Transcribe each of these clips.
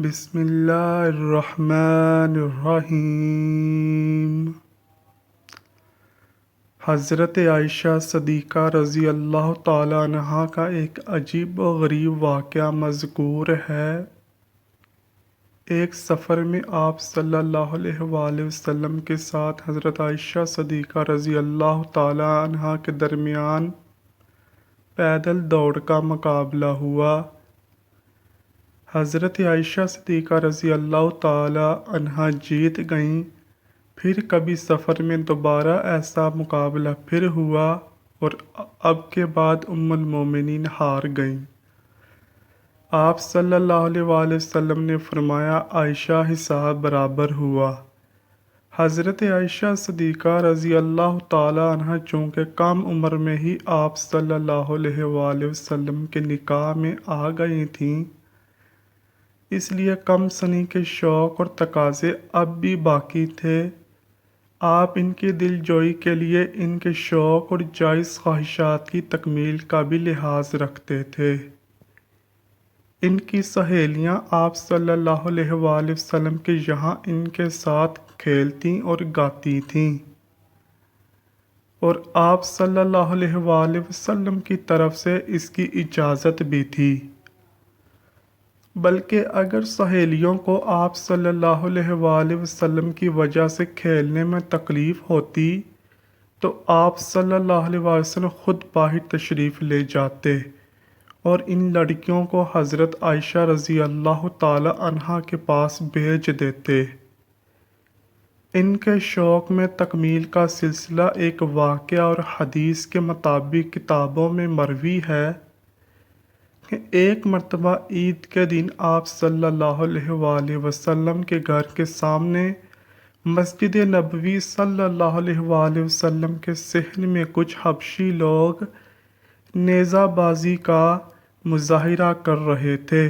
بسم اللہ الرحمن الرحیم۔ حضرت عائشہ صدیقہ رضی اللہ تعالیٰ عنہا کا ایک عجیب و غریب واقعہ مذکور ہے۔ ایک سفر میں آپ صلی اللہ علیہ وآلہ وسلم کے ساتھ حضرت عائشہ صدیقہ رضی اللہ تعالیٰ عنہا کے درمیان پیدل دوڑ کا مقابلہ ہوا۔ حضرت عائشہ صدیقہ رضی اللہ تعالی عنہا جیت گئیں۔ پھر کبھی سفر میں دوبارہ ایسا مقابلہ پھر ہوا اور اب کے بعد ام المومنین ہار گئیں۔ آپ صلی اللہ علیہ وآلہ وسلم نے فرمایا عائشہ حساب برابر ہوا۔ حضرت عائشہ صدیقہ رضی اللہ تعالی عنہا چونکہ کم عمر میں ہی آپ صلی اللہ علیہ وآلہ وسلم کے نکاح میں آ گئی تھیں، اس لیے کم سنی کے شوق اور تقاضے اب بھی باقی تھے۔ آپ ان کی دل جوئی کے لیے ان کے شوق اور جائز خواہشات کی تکمیل کا بھی لحاظ رکھتے تھے۔ ان کی سہیلیاں آپ صلی اللہ علیہ وآلہ وسلم کے یہاں ان کے ساتھ کھیلتی اور گاتی تھیں، اور آپ صلی اللہ علیہ وآلہ وسلم کی طرف سے اس کی اجازت بھی تھی۔ بلکہ اگر سہیلیوں کو آپ صلی اللہ علیہ وآلہ وسلم کی وجہ سے کھیلنے میں تکلیف ہوتی تو آپ صلی اللہ علیہ وآلہ وسلم خود باہر تشریف لے جاتے اور ان لڑکیوں کو حضرت عائشہ رضی اللہ تعالی عنہا کے پاس بھیج دیتے۔ ان کے شوق میں تکمیل کا سلسلہ ایک واقعہ اور حدیث کے مطابق کتابوں میں مروی ہے کہ ایک مرتبہ عید کے دن آپ صلی اللہ علیہ وآلہ وسلم کے گھر کے سامنے مسجد نبوی صلی اللہ علیہ وآلہ وسلم کے صحن میں کچھ حبشی لوگ نیزہ بازی کا مظاہرہ کر رہے تھے۔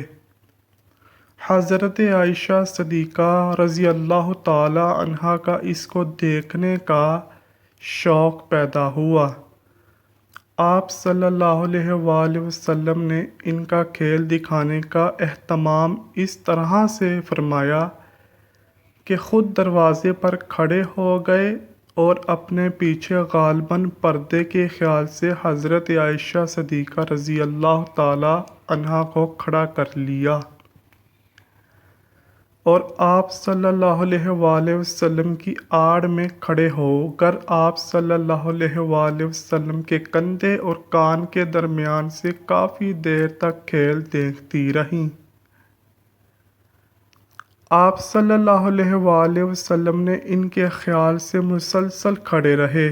حضرت عائشہ صدیقہ رضی اللہ تعالی عنہا کا اس کو دیکھنے کا شوق پیدا ہوا۔ آپ صلی اللہ علیہ وآلہ وسلم نے ان کا کھیل دکھانے کا اہتمام اس طرح سے فرمایا کہ خود دروازے پر کھڑے ہو گئے اور اپنے پیچھے غالباً پردے کے خیال سے حضرت عائشہ صدیقہ رضی اللہ تعالی عنہا کو کھڑا کر لیا، اور آپ صلی اللہ علیہ وآلہ وسلم کی آڑ میں کھڑے ہو کر آپ صلی اللہ علیہ وآلہ وسلم کے کندھے اور کان کے درمیان سے کافی دیر تک کھیل دیکھتی رہیں۔ آپ صلی اللہ علیہ وآلہ وسلم نے ان کے خیال سے مسلسل کھڑے رہے۔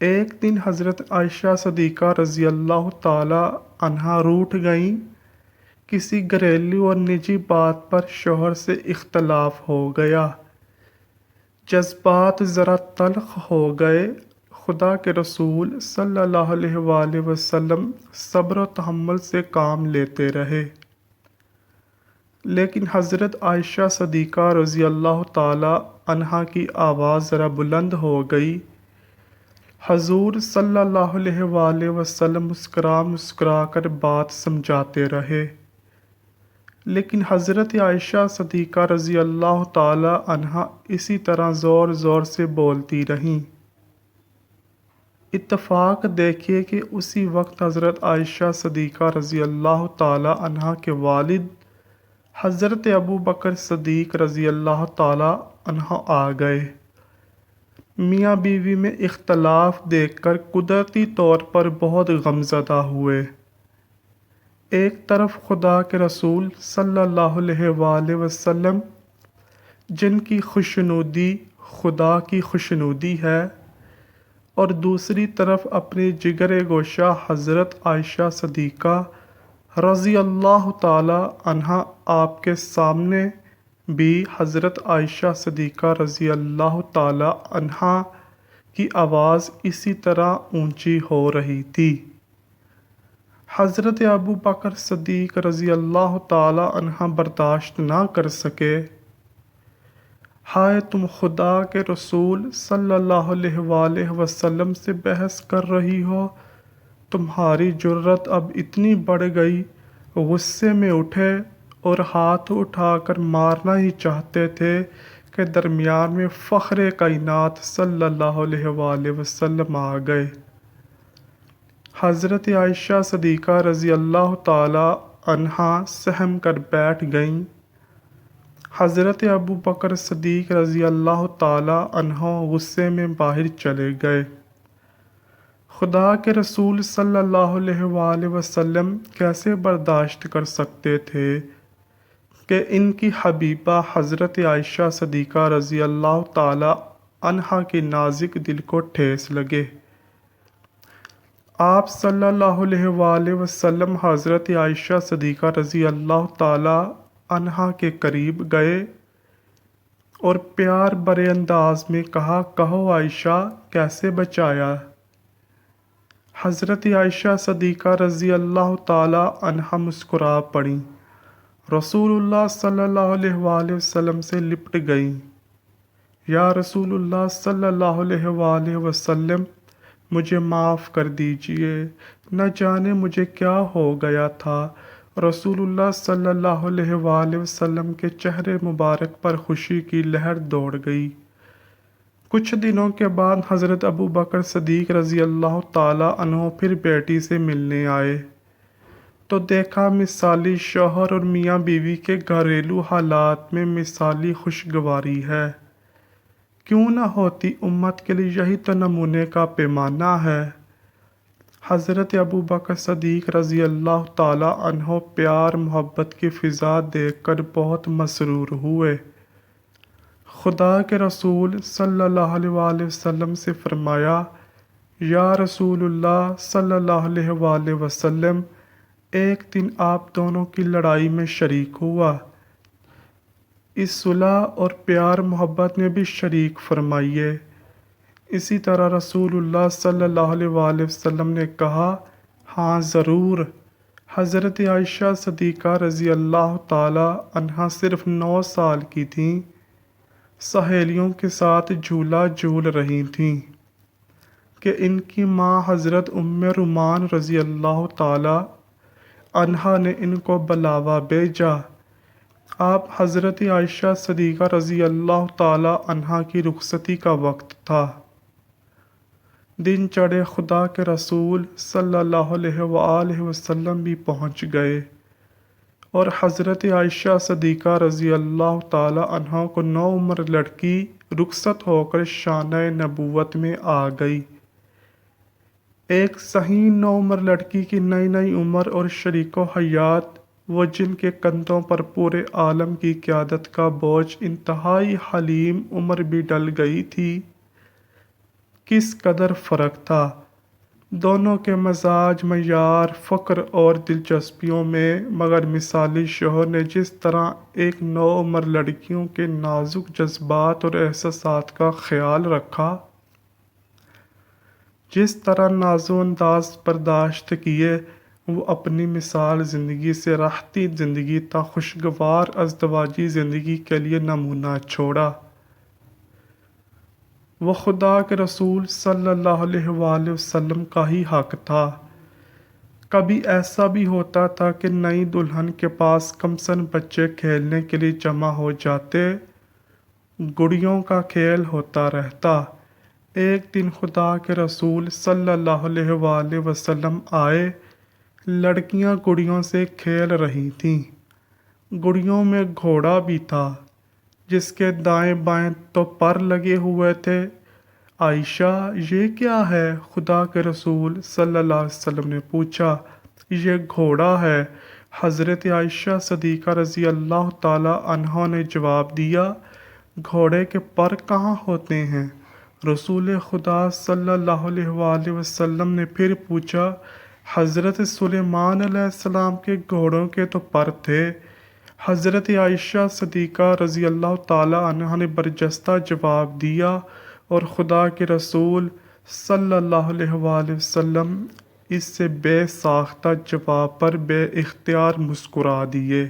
ایک دن حضرت عائشہ صدیقہ رضی اللہ تعالی عنہا روٹھ گئیں۔ کسی گھریلو اور نجی بات پر شوہر سے اختلاف ہو گیا، جذبات ذرا تلخ ہو گئے۔ خدا کے رسول صلی اللہ علیہ وآلہ وسلم صبر و تحمل سے کام لیتے رہے، لیکن حضرت عائشہ صدیقہ رضی اللہ تعالی عنہا کی آواز ذرا بلند ہو گئی۔ حضور صلی اللہ علیہ وآلہ وسلم مسکرا مسکرا کر بات سمجھاتے رہے، لیکن حضرت عائشہ صدیقہ رضی اللہ تعالی عنہا اسی طرح زور زور سے بولتی رہیں۔ اتفاق دیکھیے کہ اسی وقت حضرت عائشہ صدیقہ رضی اللہ تعالی عنہا کے والد حضرت ابو بکر صدیق رضی اللہ تعالی عنہ آ گئے۔ میاں بیوی میں اختلاف دیکھ کر قدرتی طور پر بہت غمزدہ ہوئے۔ ایک طرف خدا کے رسول صلی اللہ علیہ وآلہ وسلم جن کی خوشنودی خدا کی خوشنودی ہے، اور دوسری طرف اپنی جگر گوشہ حضرت عائشہ صدیقہ رضی اللہ تعالی عنہا، آپ کے سامنے بھی حضرت عائشہ صدیقہ رضی اللہ تعالی عنہا کی آواز اسی طرح اونچی ہو رہی تھی۔ حضرت ابو بکر صدیق رضی اللہ تعالی عنہ برداشت نہ کر سکے۔ ہائے تم خدا کے رسول صلی اللہ علیہ وآلہ وسلم سے بحث کر رہی ہو، تمہاری جرت اب اتنی بڑھ گئی۔ غصے میں اٹھے اور ہاتھ اٹھا کر مارنا ہی چاہتے تھے کہ درمیان میں فخر کائنات صلی اللہ علیہ وآلہ وسلم آ گئے۔ حضرت عائشہ صدیقہ رضی اللہ تعالی عنہا سہم کر بیٹھ گئیں۔ حضرت ابو بکر صدیق رضی اللہ تعالی عنہ غصے میں باہر چلے گئے۔ خدا کے رسول صلی اللہ علیہ وآلہ وسلم کیسے برداشت کر سکتے تھے کہ ان کی حبیبہ حضرت عائشہ صدیقہ رضی اللہ تعالی عنہا کے نازک دل کو ٹھیس لگے۔ آپ صلی اللہ علیہ وآلہ وسلم حضرت عائشہ صدیقہ رضی اللہ تعالی عنہا کے قریب گئے اور پیار بھرے انداز میں کہا، کہو عائشہ کیسے بچایا؟ حضرت عائشہ صدیقہ رضی اللہ تعالی عنہا مسکرا پڑیں، رسول اللہ صلی اللہ علیہ وآلہ وسلم سے لپٹ گئیں۔ یا رسول اللہ صلی اللہ علیہ وآلہ وسلم، مجھے معاف کر دیجئے، نہ جانے مجھے کیا ہو گیا تھا۔ رسول اللہ صلی اللہ علیہ وآلہ وسلم کے چہرے مبارک پر خوشی کی لہر دوڑ گئی۔ کچھ دنوں کے بعد حضرت ابو بکر صدیق رضی اللہ تعالی عنہ پھر بیٹی سے ملنے آئے تو دیکھا مثالی شوہر اور میاں بیوی کے گھریلو حالات میں مثالی خوشگواری ہے۔ کیوں نہ ہوتی امت کے لیے یہی تو نمونے کا پیمانہ ہے۔ حضرت ابو بکر صدیق رضی اللہ تعالی عنہ پیار محبت کی فضا دیکھ کر بہت مسرور ہوئے۔ خدا کے رسول صلی اللہ علیہ وآلہ وسلم سے فرمایا، یا رسول اللہ صلی اللہ علیہ وآلہ وسلم، ایک دن آپ دونوں کی لڑائی میں شریک ہوا، اس صلح اور پیار محبت میں بھی شریک فرمائیے۔ اسی طرح رسول اللہ صلی اللہ علیہ وآلہ وسلم نے کہا، ہاں ضرور۔ حضرت عائشہ صدیقہ رضی اللہ تعالی عنہا صرف 9 سال کی تھیں، سہیلیوں کے ساتھ جھولا جھول رہی تھیں کہ ان کی ماں حضرت ام رومان رضی اللہ تعالی عنہا نے ان کو بلاوا بھیجا۔ آپ حضرت عائشہ صدیقہ رضی اللہ تعالی عنہا کی رخصتی کا وقت تھا۔ دن چڑھے خدا کے رسول صلی اللہ علیہ وآلہ وسلم بھی پہنچ گئے اور حضرت عائشہ صدیقہ رضی اللہ تعالی عنہا کو نوعمر لڑکی رخصت ہو کر شانہ نبوت میں آ گئی۔ ایک صحیح نوعمر لڑکی کی نئی نئی عمر اور شریک و حیات، وہ جن کے کندھوں پر پورے عالم کی قیادت کا بوجھ انتہائی حلیم عمر بھی ڈل گئی تھی، کس قدر فرق تھا دونوں کے مزاج، معیار، فکر اور دلچسپیوں میں، مگر مثالی شوہر نے جس طرح ایک نوعمر لڑکیوں کے نازک جذبات اور احساسات کا خیال رکھا، جس طرح ناز و انداز برداشت کیے، وہ اپنی مثال زندگی سے راحتی زندگی تا خوشگوار ازدواجی زندگی کے لیے نمونہ چھوڑا۔ وہ خدا کے رسول صلی اللہ علیہ وآلہ وسلم کا ہی حق تھا۔ کبھی ایسا بھی ہوتا تھا کہ نئی دلہن کے پاس کمسن بچے کھیلنے کے لیے جمع ہو جاتے، گڑیوں کا کھیل ہوتا رہتا۔ ایک دن خدا کے رسول صلی اللہ علیہ وآلہ وسلم آئے، لڑکیاں گڑیوں سے کھیل رہی تھیں، گڑیوں میں گھوڑا بھی تھا جس کے دائیں بائیں تو پر لگے ہوئے تھے۔ عائشہ، یہ کیا ہے؟ خدا کے رسول صلی اللہ علیہ وسلم نے پوچھا۔ یہ گھوڑا ہے، حضرت عائشہ صدیقہ رضی اللہ تعالی عنہا نے جواب دیا۔ گھوڑے کے پر کہاں ہوتے ہیں؟ رسول خدا صلی اللہ علیہ وآلہ وسلم نے پھر پوچھا۔ حضرت سلیمان علیہ السلام کے گھوڑوں کے تو پر تھے۔ حضرت عائشہ صدیقہ رضی اللہ تعالی عنہا نے برجستہ جواب دیا اور خدا کے رسول صلی اللہ علیہ وآلہ وسلم اس سے بے ساختہ جواب پر بے اختیار مسکرا دیے۔